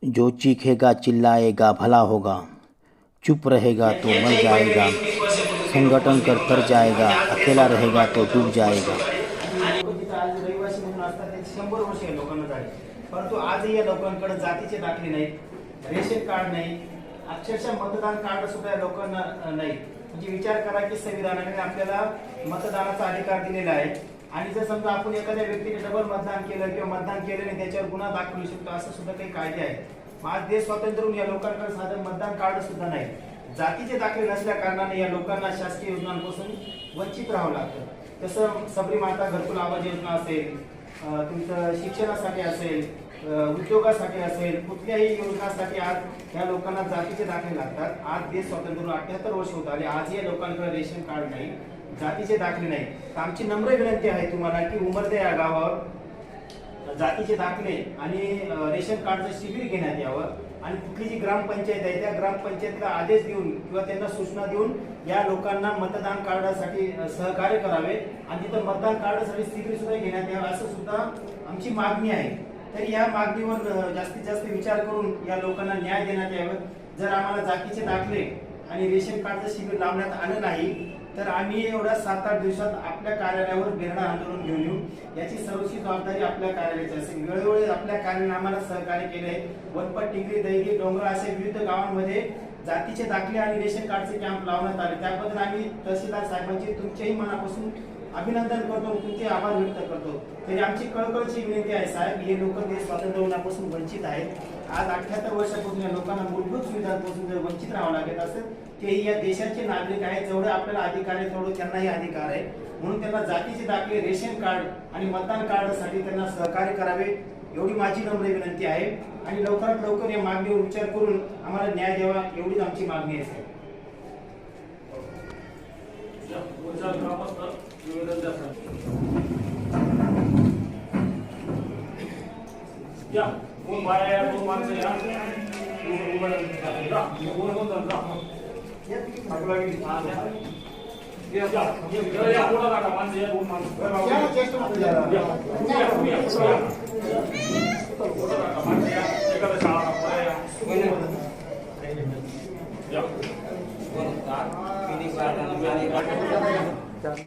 जो चीखेगा चिल्लाएगा भला होगा, चुप रहेगा तो मर जाएगा, संगठन कर तर जाएगा, अकेला रहेगा तो डूब जाएगा। आज रहिवासी म्हणून असतात ते 100 वर्ष या लोकांना झाले, परंतु आजही या लोकांकडे जातीचे दाखले नाहीत, रेशन कार्ड नाही, अक्षरशः मतदान कार्ड सुद्धा या लोकांना नाही। म्हणजे विचार करा की संविधानाने आपल्याला मतदानाचा अधिकार दिलेला आहे आणि जर समजा आपण एखाद्या व्यक्तीने डबल मतदान केलं किंवा मतदान केलं नाही त्याच्यावर गुन्हा दाखल होऊ शकतो, असं सुद्धा काही कायदे आहेत। आज देश स्वातंत्र्य होऊन या लोकांकडे साधं मतदान कार्ड सुद्धा नाही। जातीचे दाखले नसल्या कारणाने या लोकांना शासकीय योजनांपासून वंचित राहावं लागतं। तसं सबरी माता घरकुल आवाज योजना असेल, तुमचं शिक्षणासाठी असेल, उद्योगासाठी असेल, कुठल्याही योजनासाठी आज या लोकांना जातीचे दाखले लागतात। आज देश स्वातंत्र्य 78 वर्ष होत आले, आज या लोकांकडे रेशन कार्ड नाही, जातीचे दाखले नाही। तर आमची नम्र विनंती आहे तुम्हाला की उमरदे या गावावर जातीचे दाखले आणि रेशन कार्डचं शिबिर घेण्यात यावं आणि कुठली जी ग्रामपंचायत आहे त्या ग्रामपंचायतला आदेश देऊन किंवा त्यांना सूचना देऊन या लोकांना मतदान कार्डासाठी सहकार्य करावे आणि तिथं मतदान कार्डासाठी शिबिर सुद्धा घेण्यात यावं, असं सुद्धा आमची मागणी आहे। तर या मागणीवर जास्तीत जास्त विचार करून या लोकांना न्याय देण्यात यावा। जर आम्हाला जातीचे दाखले आणि रेशन कार्डचं शिबिर लावण्यात आलं नाही तर आम्ही एवढ्या 7-8 दिवसात आपल्या कार्यालयावर बेरडा आंदोलन घेऊन येऊ। याची सर्वस्वी जबाबदारी आपल्या कार्यालयाची असेल। वेळोवेळी आपल्या कार्यालयाने आम्हाला सहकार्य केले। वनपट, टिंगरी, दैगी, डोंगर असे विविध गावांमध्ये जातीचे दाखले आणि रेशन कार्डचे कॅम्प लावण्यात आले। त्याबद्दल आम्ही तहसीलदार साहेबांचे तुमचेही मनापासून अभिनंदन करतो, तुमचे आभार व्यक्त करतो। तरी आमची कळकळीची विनंती आहे साहेब, हे लोक देश स्वातंत्र्य होण्यापासून वंचित आहेत। आज 78 वर्षापासून या लोकांना मूलभूत सुविधांपासून जर वंचित राहावं लागत असेल, तेही या देशाचे नागरिक आहेत, जेवढे आपल्याला अधिकार आहे तेवढे त्यांनाही अधिकार आहे। म्हणून त्यांना जातीचे दाखले, रेशन कार्ड आणि मतदान कार्डसाठी त्यांना सहकार्य करावे एवढी माझी नम्र विनंती आहे आणि लवकरात लवकर या मागणीवर विचार करून आम्हाला न्याय द्यावा एवढीच आमची मागणी आहे साहेब। या कोण बाया कोण माणसं या या